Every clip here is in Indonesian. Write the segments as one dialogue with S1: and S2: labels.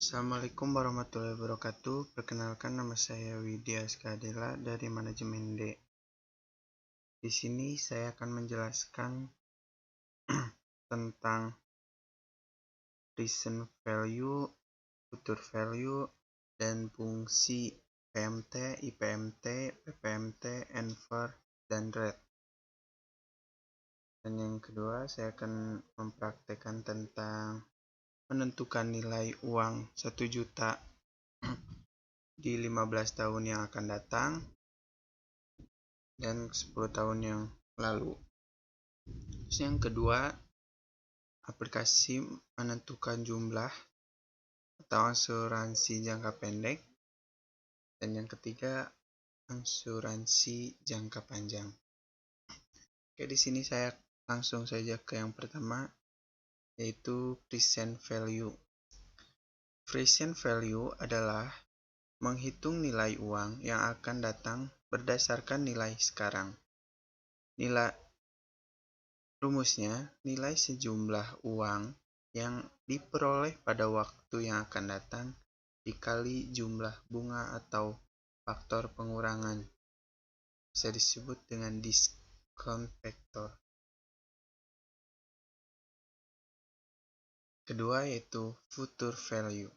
S1: Assalamualaikum warahmatullahi wabarakatuh. Perkenalkan, nama saya Widya Skadela dari Manajemen D. Di sini saya akan menjelaskan tentang present value, future value, dan fungsi PMT, IPMT, PPMT, infer, dan rate. Dan yang kedua, saya akan mempraktekkan tentang menentukan nilai uang 1 juta di 15 tahun yang akan datang dan 10 tahun yang lalu. Terus yang kedua, aplikasi menentukan jumlah atau asuransi jangka pendek. Dan yang ketiga, asuransi jangka panjang. Oke, di sini saya langsung saja ke yang pertama, yaitu present value. Present value adalah menghitung nilai uang yang akan datang berdasarkan nilai sekarang. Rumusnya, nilai sejumlah uang yang diperoleh pada waktu yang akan datang dikali jumlah bunga atau faktor pengurangan. Bisa disebut dengan discount factor. Kedua yaitu future value.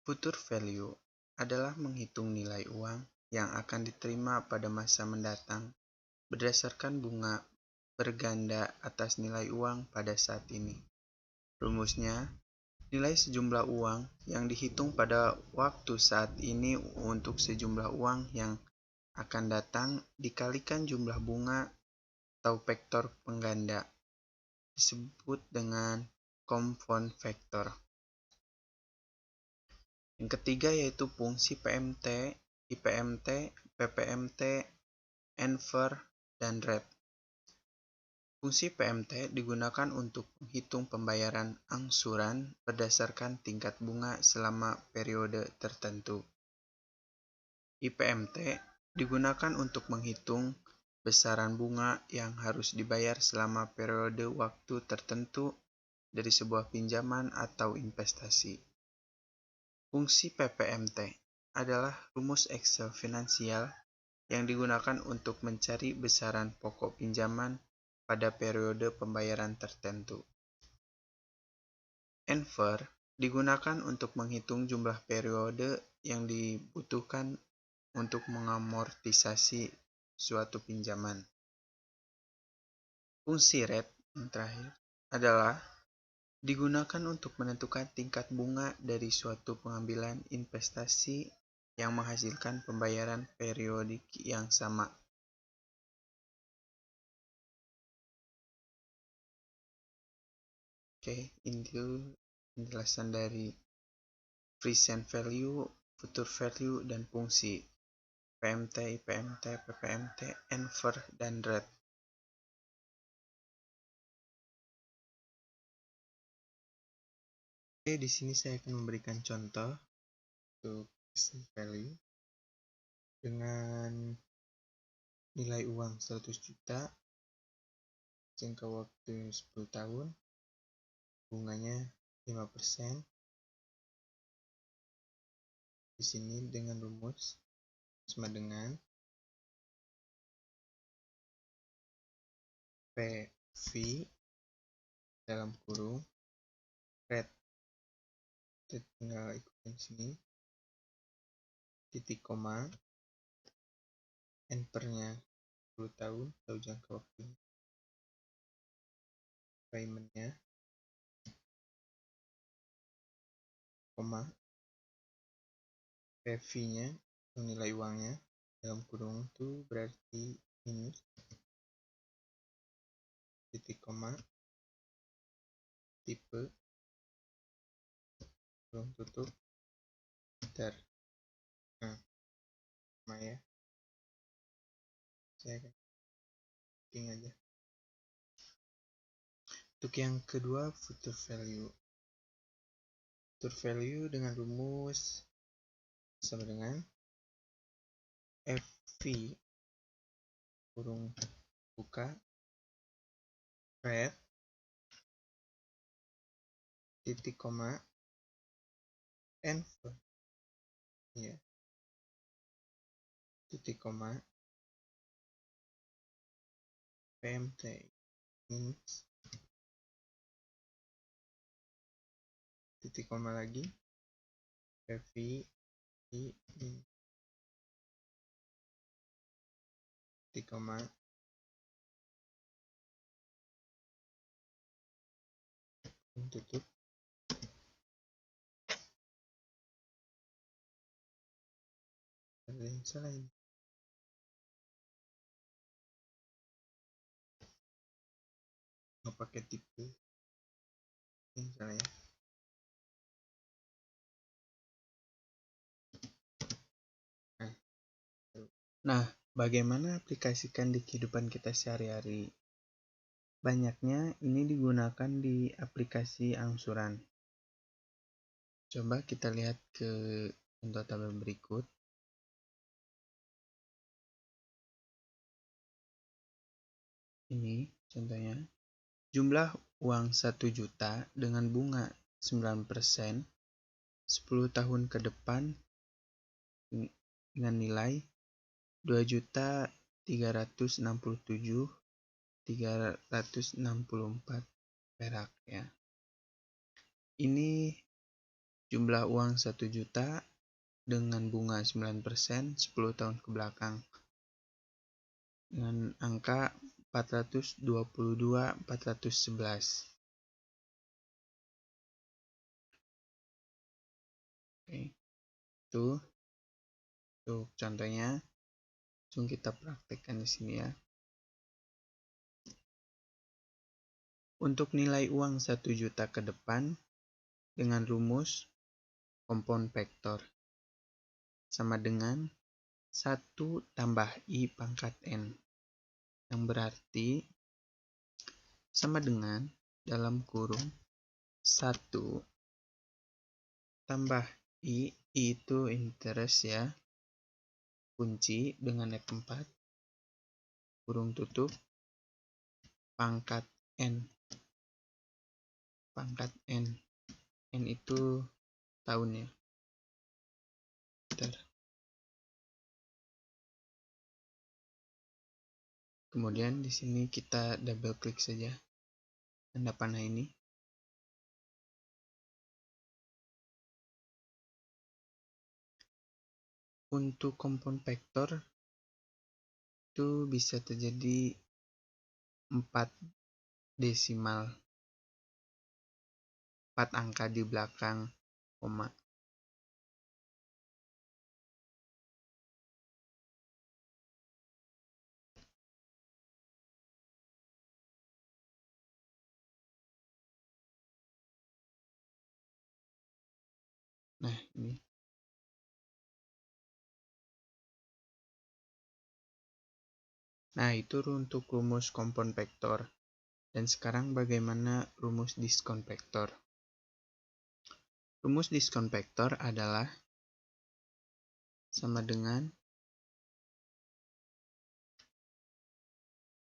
S1: Future value adalah menghitung nilai uang yang akan diterima pada masa mendatang berdasarkan bunga berganda atas nilai uang pada saat ini. Rumusnya, nilai sejumlah uang yang dihitung pada waktu saat ini untuk sejumlah uang yang akan datang dikalikan jumlah bunga atau faktor pengganda, disebut dengan compound factor. Yang ketiga yaitu fungsi PMT, IPMT, PPMT, infer, dan rate. Fungsi PMT digunakan untuk menghitung pembayaran angsuran berdasarkan tingkat bunga selama periode tertentu. IPMT digunakan untuk menghitung besaran bunga yang harus dibayar selama periode waktu tertentu dari sebuah pinjaman atau investasi. Fungsi PPMT adalah rumus Excel finansial yang digunakan untuk mencari besaran pokok pinjaman pada periode pembayaran tertentu. Infer digunakan untuk menghitung jumlah periode yang dibutuhkan untuk mengamortisasi suatu pinjaman. Fungsi rate yang terakhir adalah digunakan untuk menentukan tingkat bunga dari suatu pengambilan investasi yang menghasilkan pembayaran periodik yang sama. Oke, ini penjelasan dari present value, future value, dan fungsi PMT, IPMT, PPMT, infer, dan rate. Oke, di sini saya akan memberikan contoh untuk present value dengan nilai uang 100 juta, jangka waktu 10 tahun, bunganya 5%. Di sini dengan rumus sama dengan PV dalam kurung rate. Kita tinggal ikutin sini, titik koma, infernya 10 tahun atau jangka waktu, paymentnya, koma, PV-nya atau nilai uangnya dalam kurung itu berarti minus, titik koma, tipe, kurung tutup, enter. Nah, sama ya, saya akan clicking aja. Untuk yang kedua, future value. Future value dengan rumus sama dengan FV kurung buka rate titik koma handphone, ya, titik koma, PMT means, titik koma lagi, PVI means, titik koma, tutup, ada yang salah ini. Nggak pakai tipe misalnya. Nah, bagaimana aplikasikan di kehidupan kita sehari-hari? Banyaknya ini digunakan di aplikasi angsuran. Coba kita lihat ke contoh tabel berikut. Ini contohnya. Jumlah uang 1 juta dengan bunga 9%, 10 tahun ke depan dengan nilai 2.367.364 perak ya. Ini jumlah uang 1 juta dengan bunga 9% 10 tahun ke belakang dengan angka 422.411. Oke. Tuh contohnya. Langsung kita praktekkan di sini ya. Untuk nilai uang 1 juta ke depan dengan rumus kompon vektor sama dengan 1 tambah I pangkat N, yang berarti sama dengan dalam kurung 1 tambah I itu interest ya, kunci dengan F4, kurung tutup, pangkat N. Pangkat N. N itu tahun ya. Bentar. Kemudian di sini kita double klik saja tanda panah ini. Untuk kompon vektor itu bisa terjadi 4 desimal, 4 angka di belakang koma. Nah, ini. Nah, itu untuk rumus kompon vektor. Dan sekarang bagaimana rumus diskon vektor? Rumus diskon vektor adalah sama dengan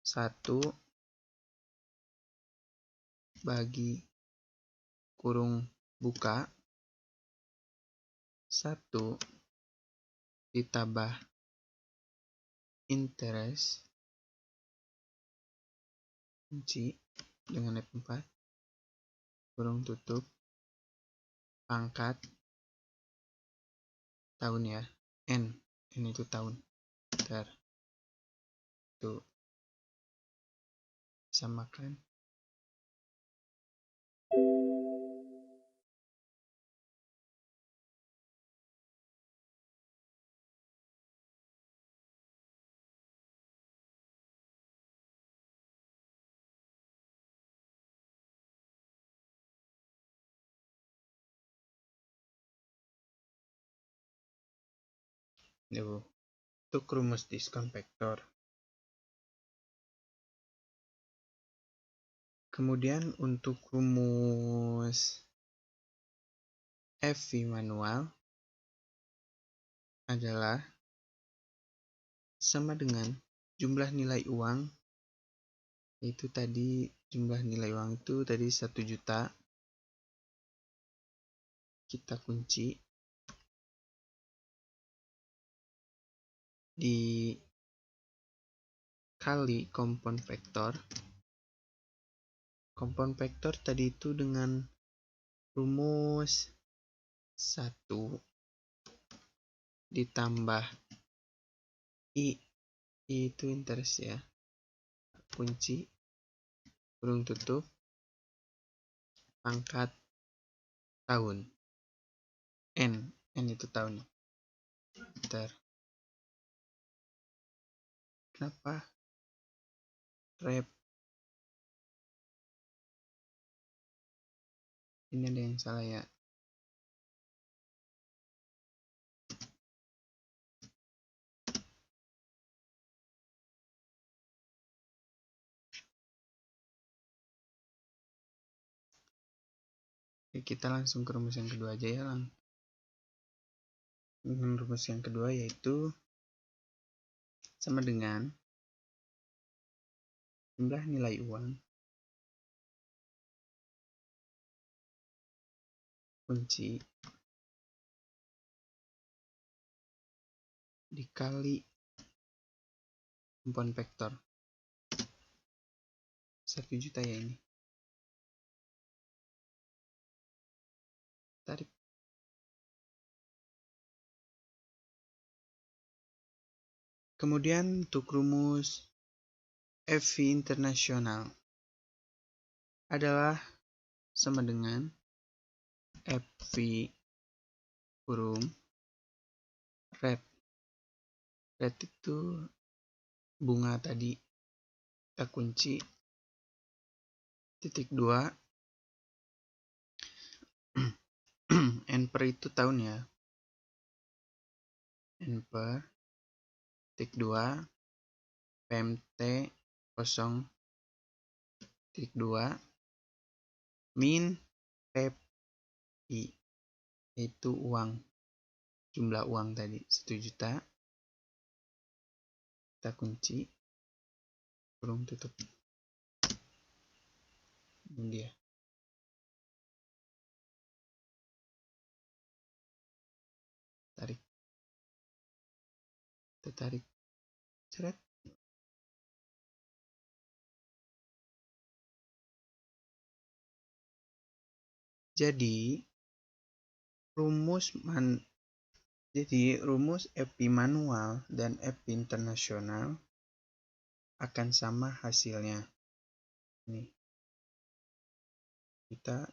S1: 1 bagi kurung buka 1 ditambah interest kunci dengan F4 kurung tutup pangkat tahun ya, N itu tahun. Bentar. Tuh. Samakan. Untuk rumus diskon vektor. Kemudian untuk rumus FV manual adalah sama dengan jumlah nilai uang, itu tadi jumlah nilai uang itu tadi 1 juta, kita kunci dikali kompon vektor. Kompon vektor tadi itu dengan rumus 1 ditambah I itu interest ya, kunci, kurung tutup, pangkat tahun. N itu tahun. Bentar. Kenapa rep ini ada yang salah ya? Oke, kita langsung ke rumus yang kedua aja ya. Rumus yang kedua yaitu sama dengan jumlah nilai uang kunci dikali kompon vektor 1 juta ya ini. Tarik. Kemudian untuk rumus FV internasional adalah sama dengan FV kurung rate. Rate itu bunga tadi, kita kunci titik 2 N per itu tahun ya, N per titik 2 PMT 0 titik 2 min PPI yaitu uang, jumlah uang tadi 1 juta, kita kunci kurung tutup. Ini dia. Tarik. Kita tarik. Seret. Jadi rumus FP manual dan FP internasional akan sama hasilnya. Nih. Kita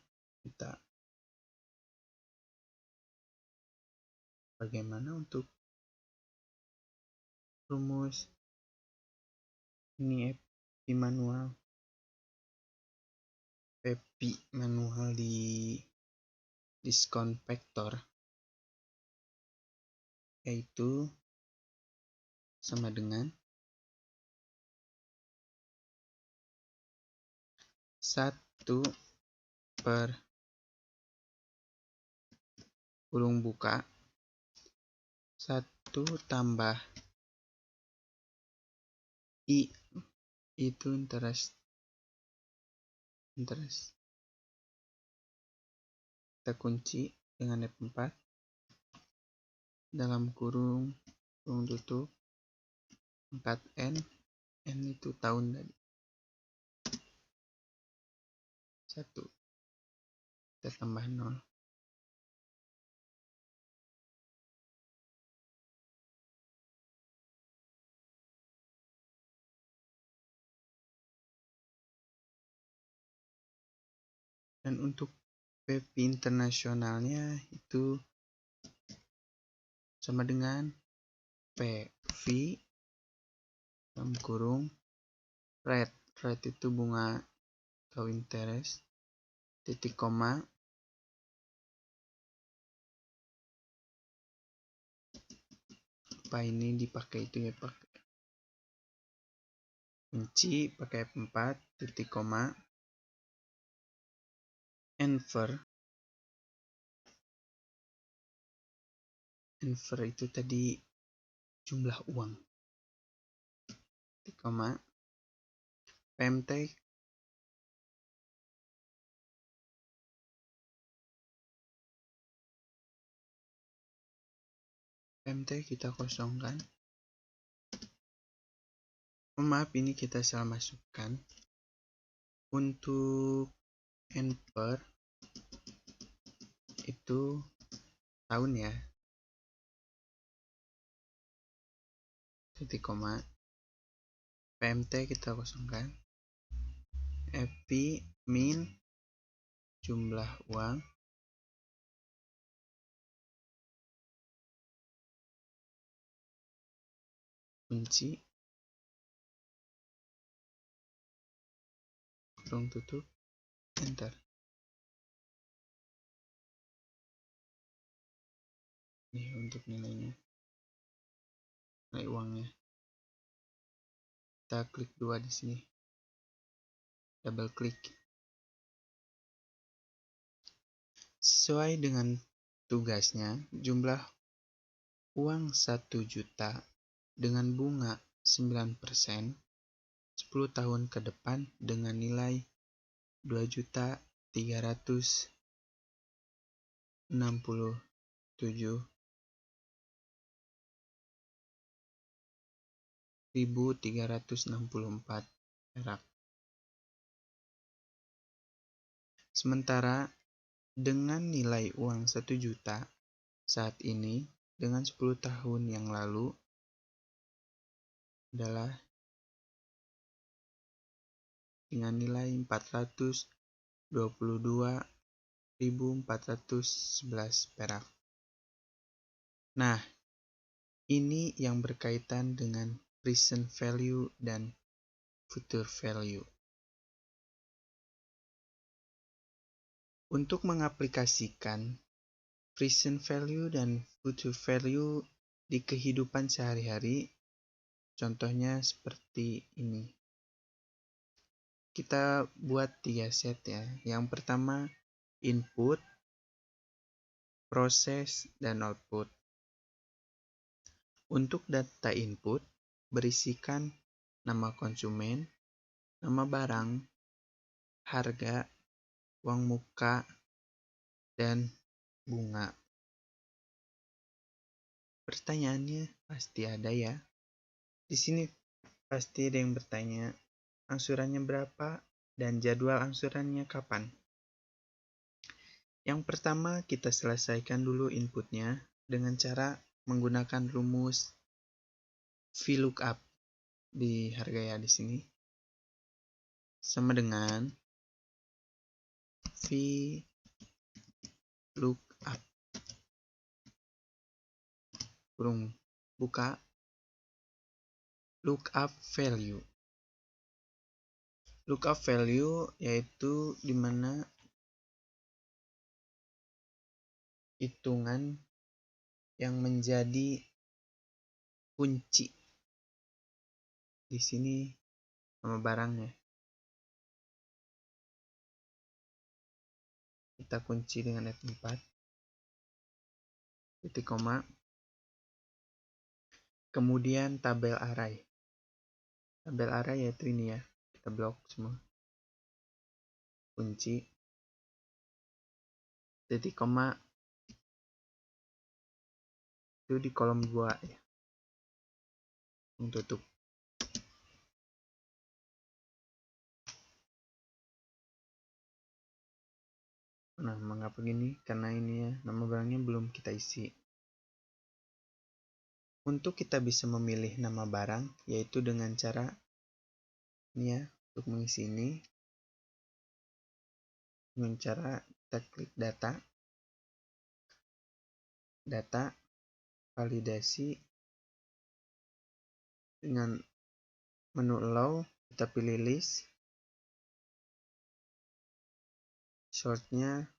S1: bagaimana untuk rumus ini FP manual di diskon vektor yaitu sama dengan 1 per kurung buka 1 tambah I itu interest. Kita kunci dengan F4 dalam kurung tutup pangkat N itu tahun tadi 1, kita tambah 0. Dan untuk PV internasionalnya itu sama dengan PV dalam kurung rate. Rate itu bunga atau interest, titik koma, apa ini dipakai itu ya, pakai kunci pakai F4 titik koma Enver itu tadi jumlah uang, titik koma PMT kita kosongkan Maaf, ini kita salah masukkan. Untuk per itu tahun ya, titik koma. PMT kita kosongkan. FP min jumlah uang kunci kurung tutup, enter. Ini untuk nilainya, nilai uangnya. Kita klik 2 di sini, double klik. Sesuai dengan tugasnya, jumlah uang 1 juta dengan bunga 9%, 10 tahun ke depan dengan nilai 2.367.364 perak. Sementara dengan nilai uang 1 juta saat ini dengan 10 tahun yang lalu adalah dengan nilai 422.411 perak. Nah, ini yang berkaitan dengan present value dan future value. Untuk mengaplikasikan present value dan future value di kehidupan sehari-hari, contohnya seperti ini. Kita buat 3 set ya. Yang pertama input, proses, dan output. Untuk data input berisikan nama konsumen, nama barang, harga, uang muka, dan bunga. Pertanyaannya pasti ada ya. Di sini pasti ada yang bertanya, angsurannya berapa dan jadwal angsurannya kapan? Yang pertama, kita selesaikan dulu inputnya dengan cara menggunakan rumus VLOOKUP di harga ya di sini. Sama dengan VLOOKUP kurung buka lookup value. Lookup value yaitu dimana hitungan yang menjadi kunci. Di sini nama barangnya. Kita kunci dengan F4. Titik koma. Kemudian tabel array. Tabel array yaitu ini ya. Kita blok semua. Kunci. Titik koma. Itu di kolom 2 ya. Tutup. Nah, mengapa gini? Karena ini ya, nama barangnya belum kita isi. Untuk kita bisa memilih nama barang, yaitu dengan cara ini ya, untuk mengisi ini. Dengan cara kita klik data, validasi, dengan menu allow, kita pilih list, shortnya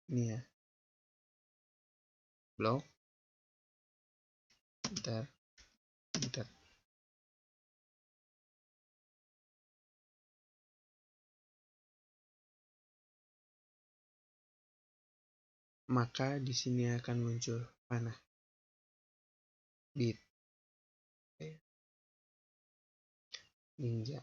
S1: ini ya, blok, enter. Maka di sini akan muncul panah bit ninja.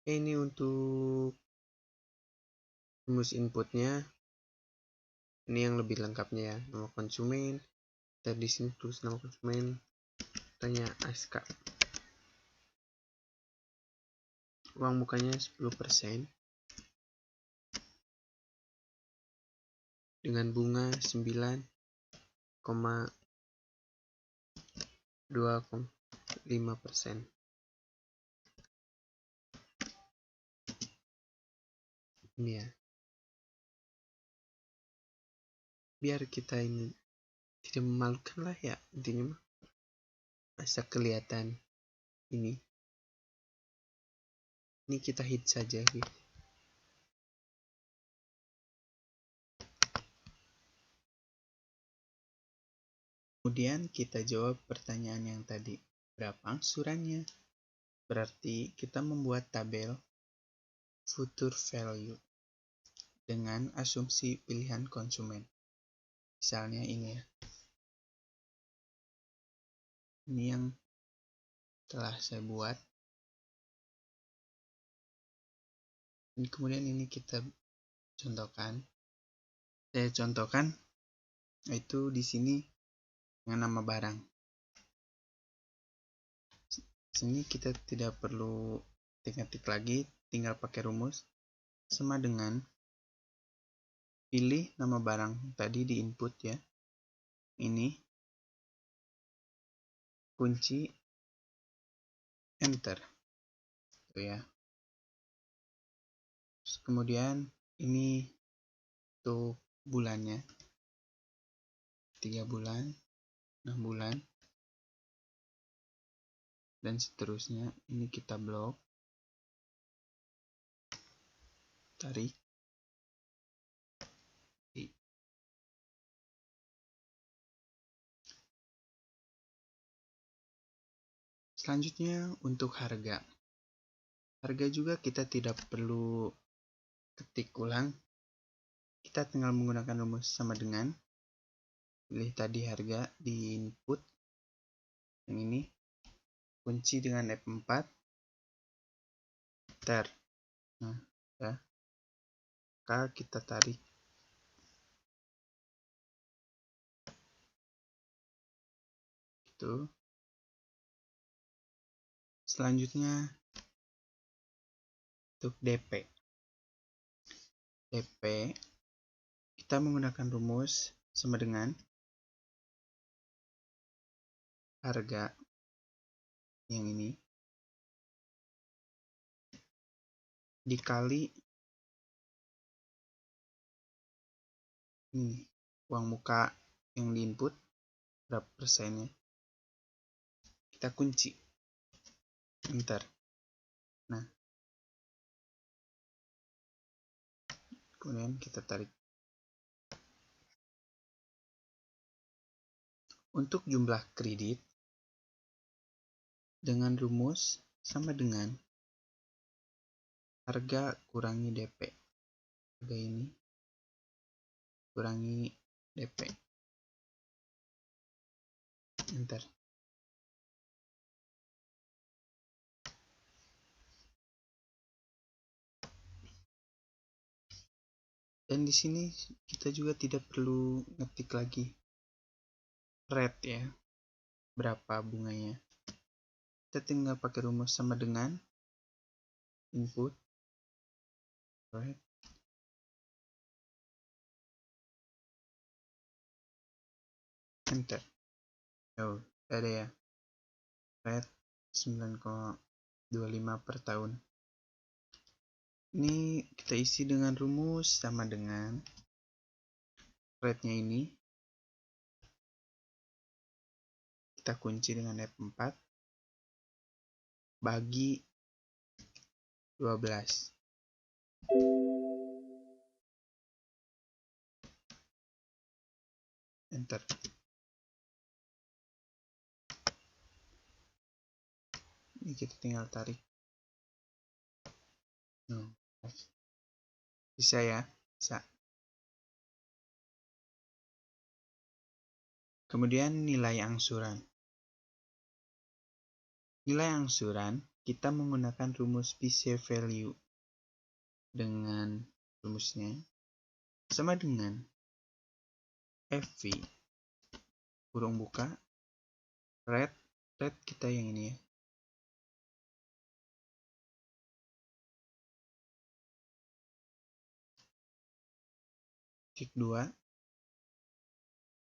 S1: Ini untuk rumus inputnya. Ini yang lebih lengkapnya ya, nama konsumen. Kita di sini tulis nama konsumen, tanya ASK. Uang mukanya 10% dengan bunga 9,25%. Ini ya. Biar kita ini tidak memalukan lah ya, intinya mah. Masa kelihatan ini kita hit saja gitu. Kemudian kita jawab pertanyaan yang tadi, berapa angsurannya? Berarti kita membuat tabel future value dengan asumsi pilihan konsumen. Misalnya ini ya. Ini yang telah saya buat. Kemudian ini kita contohkan. Saya contohkan itu di sini dengan nama barang. Sini kita tidak perlu ketik-ketik lagi, tinggal pakai rumus sama dengan pilih nama barang tadi di input ya. Ini kunci enter. Tuh ya. Terus kemudian ini untuk bulannya. 3 bulan, 6 bulan, dan seterusnya. Ini kita blok, tarik, selanjutnya untuk harga. Harga juga kita tidak perlu ketik ulang, kita tinggal menggunakan rumus sama dengan pilih tadi harga di input yang ini, kunci dengan F4, enter. Nah ya, maka kita tarik itu. Selanjutnya untuk DP kita menggunakan rumus sama dengan harga yang ini dikali ini uang muka yang di input berapa persennya, kita kunci enter. Nah kemudian kita tarik. Untuk jumlah kredit dengan rumus sama dengan harga kurangi DP. Harga ini kurangi DP. Enter. Dan di sini kita juga tidak perlu ngetik lagi rate ya, berapa bunganya. Kita tinggal pakai rumus sama dengan input rate, enter. Oh, ada ya, rate 9,25 per tahun. Ini kita isi dengan rumus sama dengan rate-nya ini. Kita kunci dengan F4 bagi 12. Enter. Ini kita tinggal tarik. Bisa ya, bisa. Kemudian nilai angsuran. Nilai angsuran kita menggunakan rumus Base value. Dengan rumusnya sama dengan FV kurung buka red kita yang ini ya, titik 2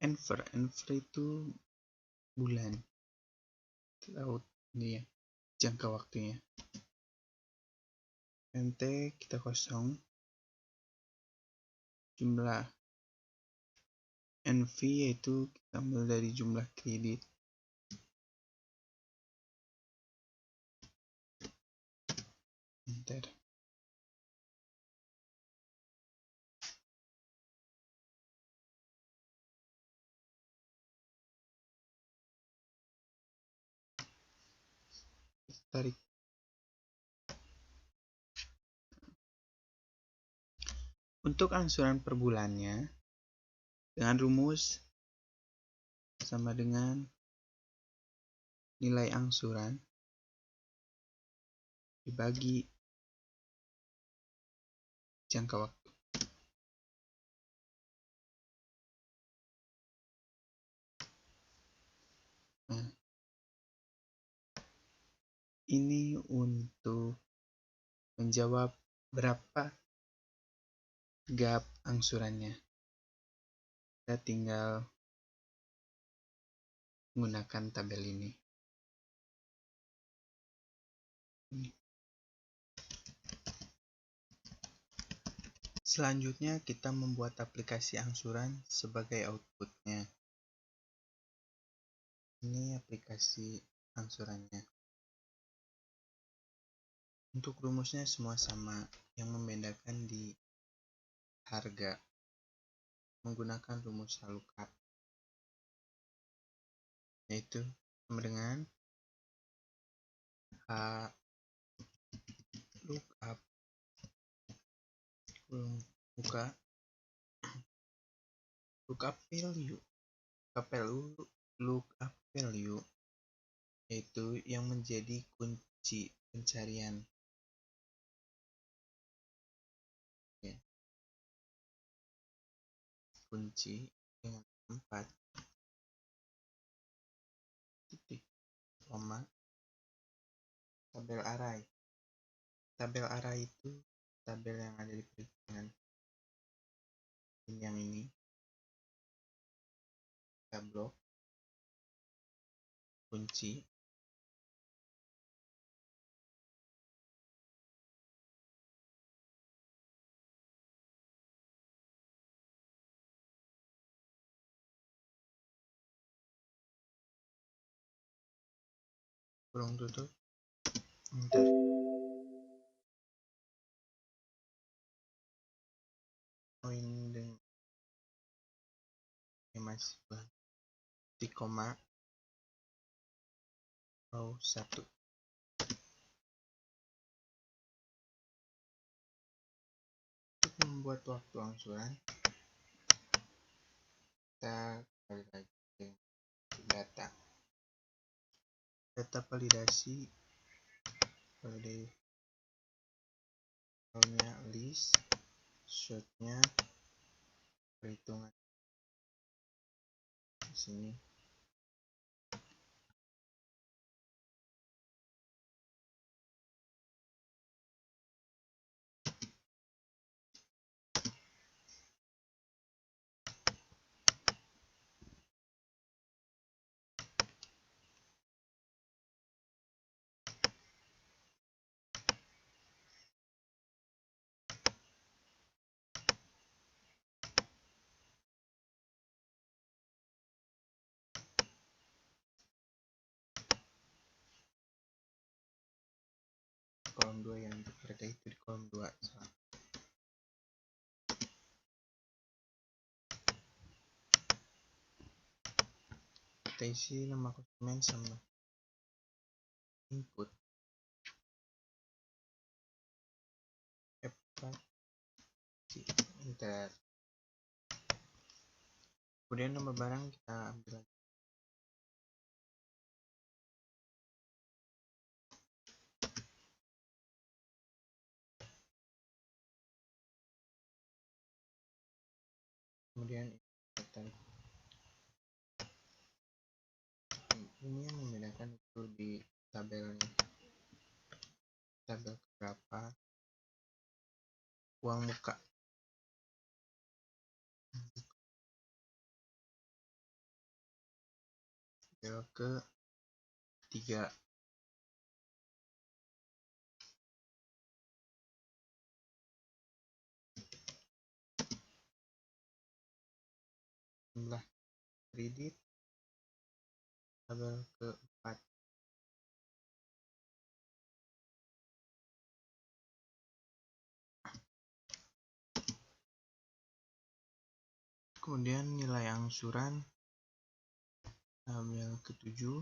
S1: enver itu bulan, laut ini ya, jangka waktunya. nt kita kosong, jumlah NV yaitu kita ambil dari jumlah kredit, enter. Tarik. Untuk angsuran per bulannya dengan rumus sama dengan nilai angsuran dibagi jangka waktu. Nah, ini untuk menjawab berapa gap angsurannya. Kita tinggal menggunakan tabel ini. Selanjutnya kita membuat aplikasi angsuran sebagai outputnya. Ini aplikasi angsurannya. Untuk rumusnya semua sama, yang membedakan di harga menggunakan rumus lookup, yaitu sama dengan lookup buka lookup value yaitu yang menjadi kunci pencarian ya. Kunci dengan 4 titik koma tabel array itu tabel yang ada di perhitungan yang ini blok kunci kurung tutup, enter. Ini dengan masih di koma row 1. Untuk membuat waktu angsuran kita kembali lagi ke data validasi list, shotnya perhitungan di sini. Kolom 2 yang untuk harga itu di kolom 2 kita isi nama konsumen sama input enter. Kemudian nomor barang kita ambil lagi. kemudian ini yang membedakan itu di tabelnya, tabel berapa uang muka tabel ke 3. Jumlah kredit tabel ke-4. Kemudian nilai angsuran tabel ke-7.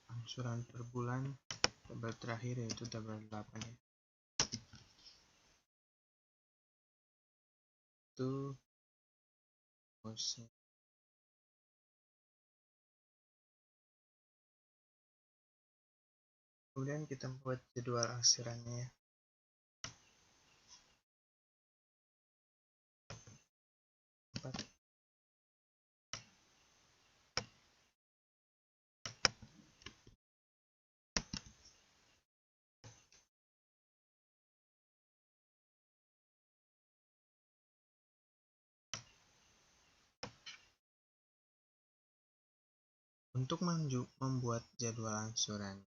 S1: Angsuran per bulan tabel terakhir yaitu tabel 8 ya. Itu rumusnya. Kemudian kita buat jadwal angsurannya ya. Untuk membuat jadwal angsuran,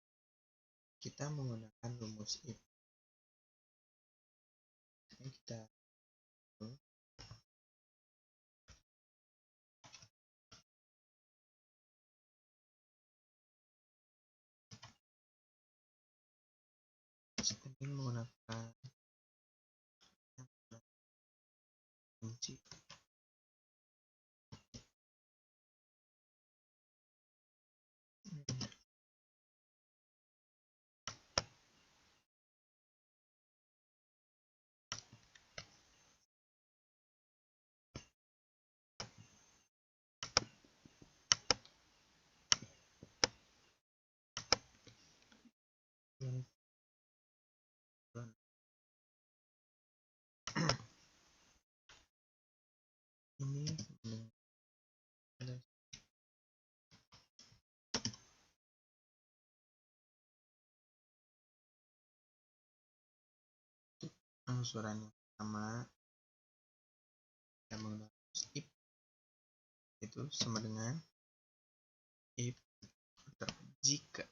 S1: kita menggunakan rumus if. Ini kita menggunakan kunci. Ini angsuran yang pertama kita menggunakan if, itu sama dengan if jika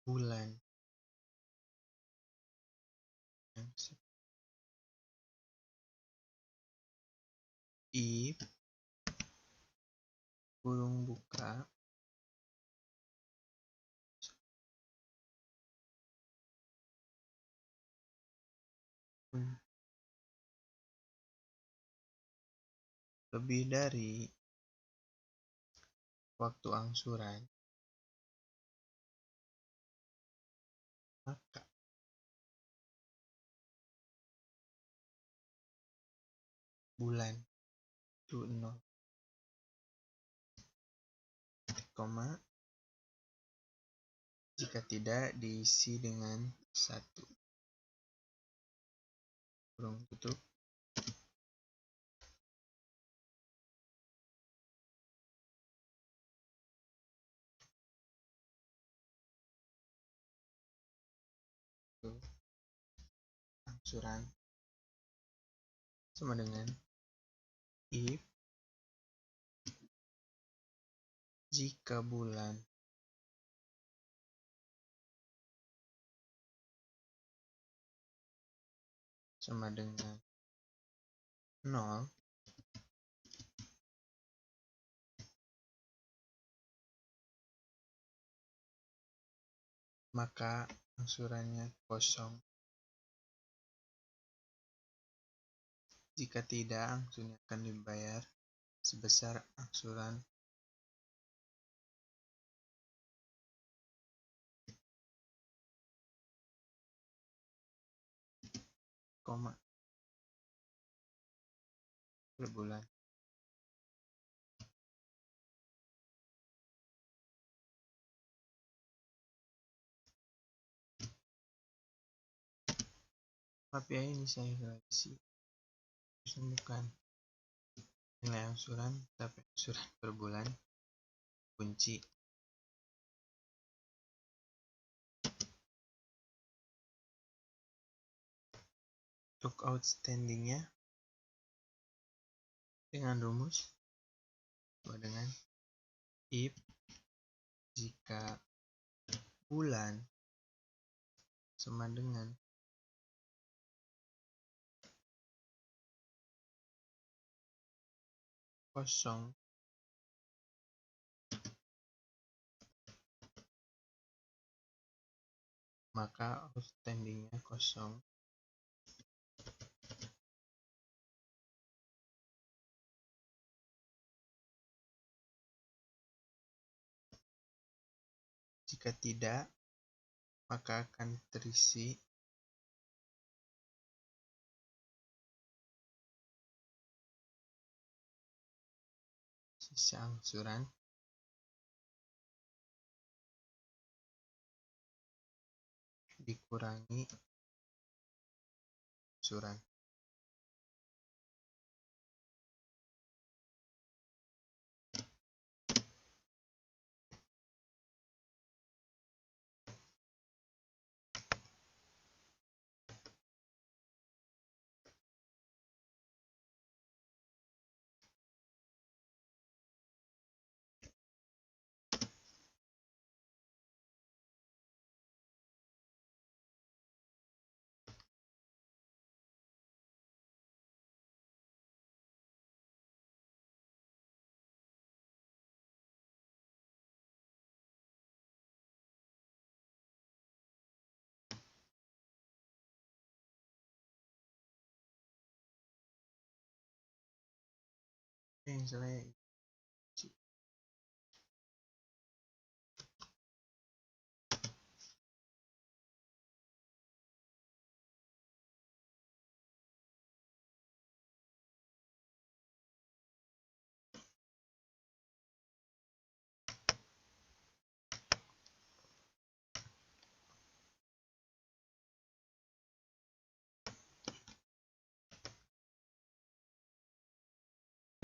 S1: bulan yang if kurung buka lebih dari waktu angsuran, maka bulan itu 0, koma jika tidak diisi dengan 1, kurung tutup. Angsuran sama dengan if jika bulan sama dengan 0, maka angsurannya kosong. Jika tidak, angsurannya akan dibayar sebesar angsuran koma per bulan. KPI inisialisasi bukan nilai angsuran, tapi angsuran per bulan kunci. Untuk outstandingnya dengan rumus sama dengan if jika bulan sama dengan kosong, maka outstandingnya kosong. Jika tidak, maka akan terisi sisa angsuran dikurangi angsuran. Misalnya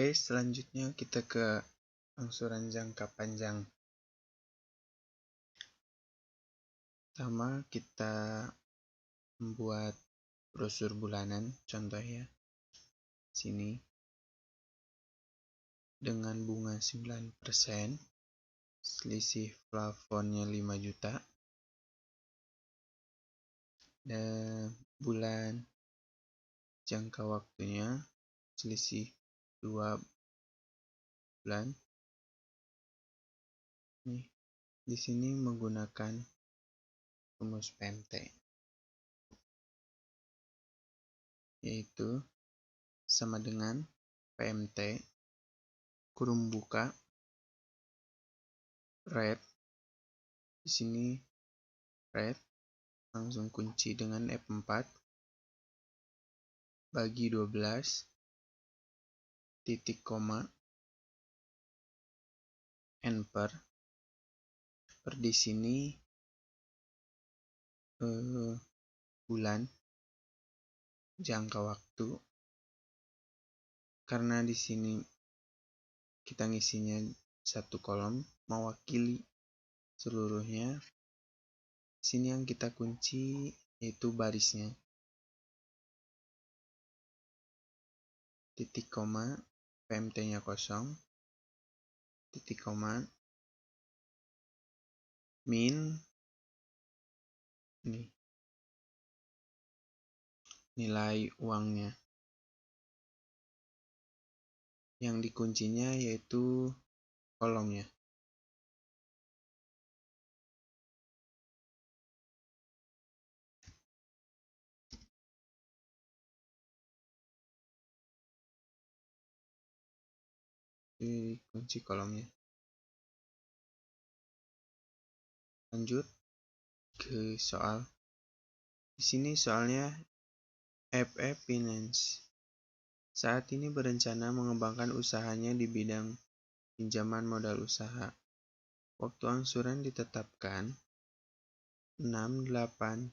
S1: selanjutnya kita ke angsuran jangka panjang. Pertama, kita membuat brosur bulanan, contohnya sini dengan bunga 9%, selisih plafonnya 5 juta, dan bulan jangka waktunya selisih 2 bulan. Nih, di sini menggunakan rumus PMT, yaitu sama dengan PMT kurung buka rate. Di sini rate langsung kunci dengan F4 bagi 12 titik koma n per di sini bulan jangka waktu, karena di sini kita ngisinya satu kolom mewakili seluruhnya. Di sini yang kita kunci yaitu barisnya, titik koma PMT-nya kosong, titik koma min nih nilai uangnya, yang dikuncinya yaitu kolomnya. Ini kunci kolomnya. Lanjut ke soal. Di sini soalnya FF Finance saat ini berencana mengembangkan usahanya di bidang pinjaman modal usaha. Waktu angsuran ditetapkan 6, 8, 10,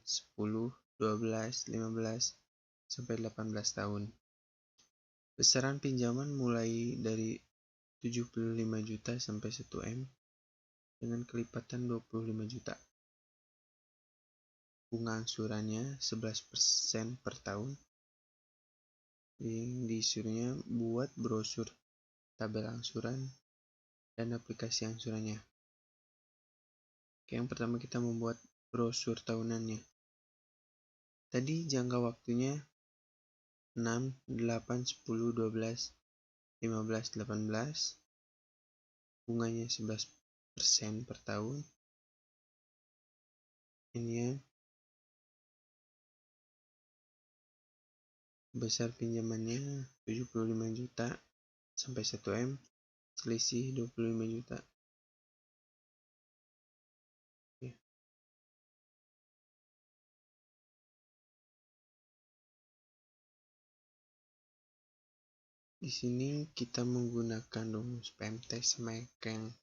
S1: 12, 15, sampai 18 tahun. Besaran pinjaman mulai dari 75 juta sampai 1 M dengan kelipatan 25 juta. Bunga angsurannya 11% per tahun. Yang disuruhnya buat brosur, tabel angsuran, dan aplikasi angsurannya. Oke, yang pertama kita membuat brosur tahunannya. Tadi jangka waktunya 6, 8, 10, 12, 15, 18. Bunganya 11% per tahun. Ini ya. Besar pinjamannya 75 juta sampai 1 M. Selisih 25 juta. Oke. Di sini kita menggunakan rumus PMT sama yang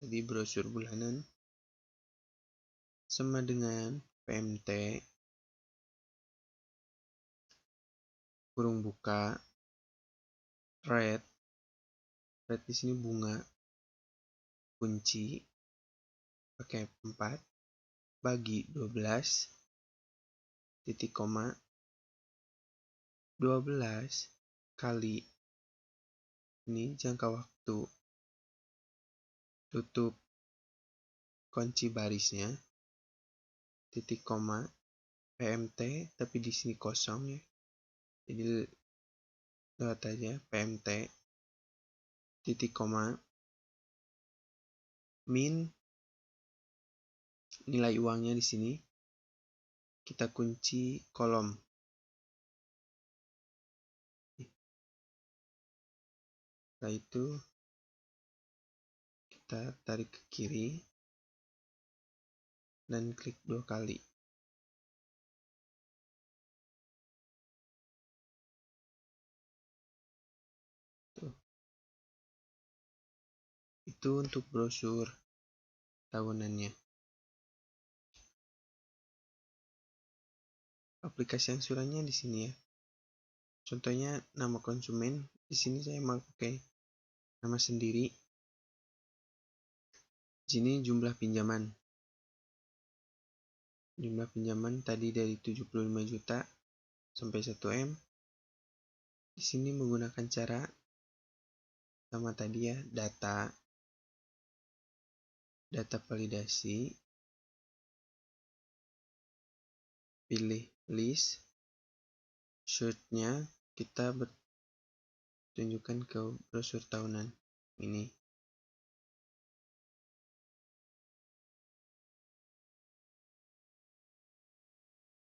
S1: tadi brosur bulanan, sama dengan PMT kurung buka rate di sini bunga kunci pakai 4 bagi 12 titik koma 12 kali ini jangka waktu tutup kunci barisnya titik koma PMT, tapi di sini kosong ya, jadi lewat aja PMT titik koma min nilai uangnya. Di sini kita kunci kolom. Setelah itu kita tarik ke kiri dan klik 2 kali. Tuh. Itu untuk brosur tahunannya. Aplikasi angsurannya di sini ya. Contohnya nama konsumen, di sini saya mau pakai nama sendiri. Di sini jumlah pinjaman. Jumlah pinjaman tadi dari 75 juta sampai 1 M. Di sini menggunakan cara sama tadi ya, data validasi, pilih list, shortnya kita tunjukkan ke brosur tahunan ini.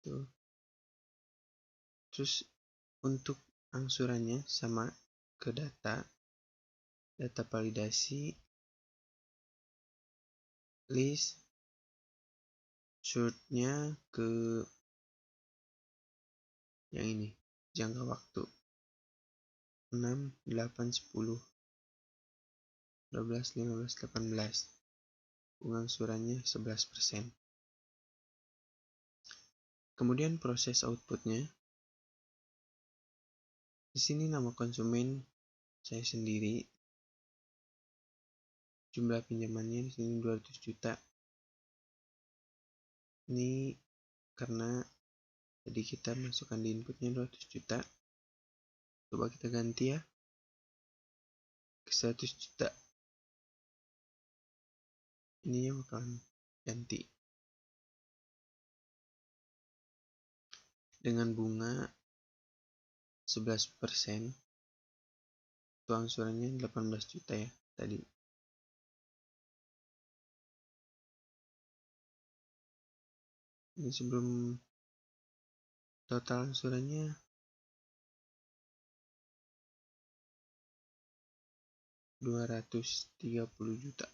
S1: Tuh. Terus untuk angsurannya sama ke data validasi, list, shortnya ke yang ini, jangka waktu 6, 8, 10, 12, 15, 18. Bunga angsurannya 11%. Kemudian proses outputnya. Di sini nama konsumen saya sendiri. Jumlah pinjamannya di sini 200 juta. Ini karena tadi kita masukkan di inputnya 200 juta. Coba kita ganti ya ke 100 juta. Ini yang bakalan ganti dengan bunga 11%. Itu angsurannya 18 juta ya tadi. Ini sebelum total angsurannya 230 juta.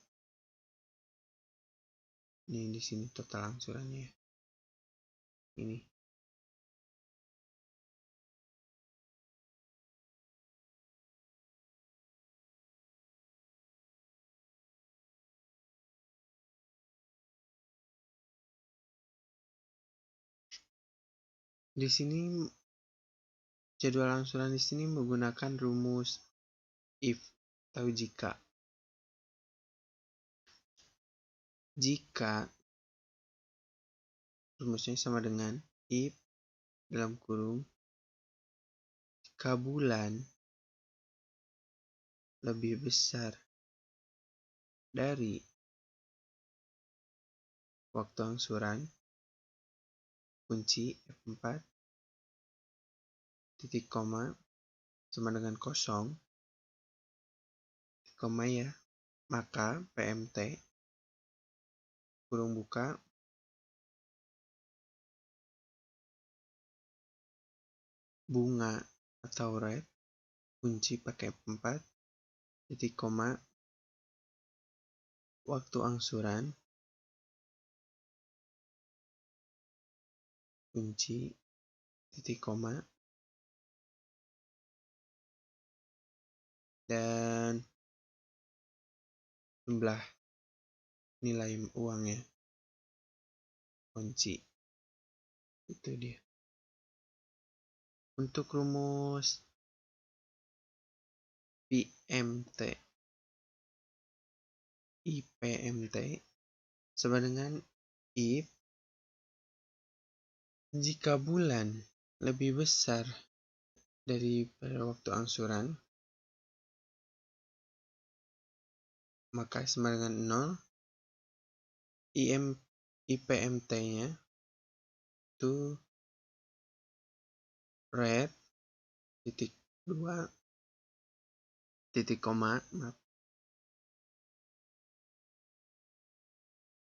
S1: Ini di sini total angsurannya ya. Ini. Di sini Jadwal angsuran di sini menggunakan rumus if atau jika. Jika rumusnya sama dengan if dalam kurung jika bulan lebih besar dari waktu angsuran, kunci F4 titik koma sama dengan kosong, titik koma ya, maka PMT kurung buka bunga atau rate, kunci pakai F4 titik koma waktu angsuran, kunci titik koma, dan jumlah nilai uangnya, kunci. Itu dia. Untuk rumus PMT IPMT sama dengan if jika bulan lebih besar dari waktu angsuran, maka sama dengan 0. IPMT-nya itu rate titik 2 titik koma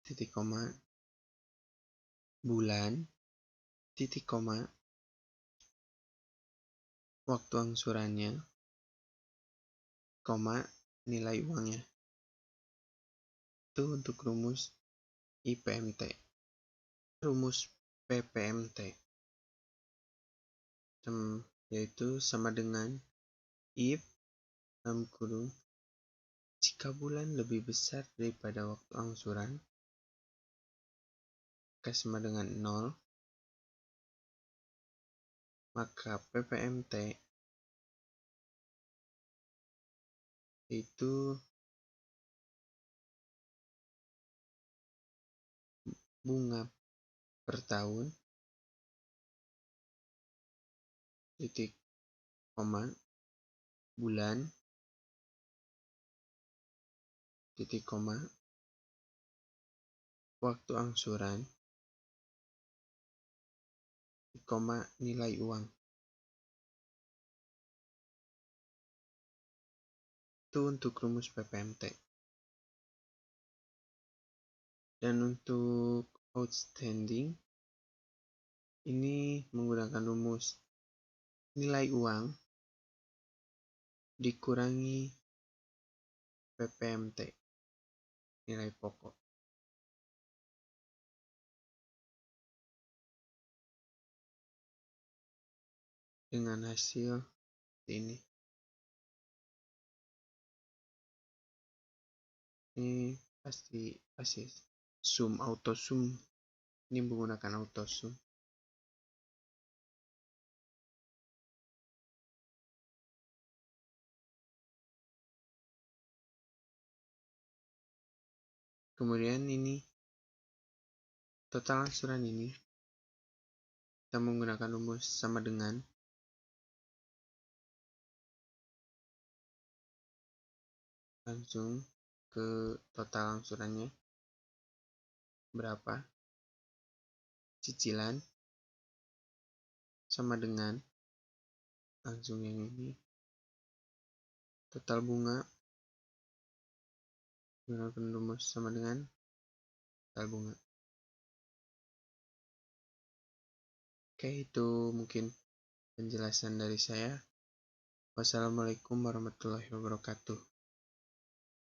S1: titik koma bulan titik koma waktu angsurannya koma nilai uangnya. Itu untuk rumus IPMT. Rumus PPMT yaitu sama dengan if dalam kurung jika bulan lebih besar daripada waktu angsuran, maka sama dengan 0, maka PPMT itu bunga per tahun titik koma bulan titik koma waktu angsuran koma nilai uang. Itu untuk rumus PPMT. Dan untuk outstanding ini menggunakan rumus nilai uang dikurangi PPMT nilai pokok. Dengan hasil ini. Ini pasti sum, auto sum. Ini menggunakan auto sum. Kemudian ini total angsuran ini kita menggunakan rumus sama dengan langsung ke total angsurannya berapa, cicilan sama dengan langsung yang ini total bunga menggunakan rumus sama dengan total bunga. Oke, itu mungkin penjelasan dari saya. Wassalamualaikum warahmatullahi wabarakatuh.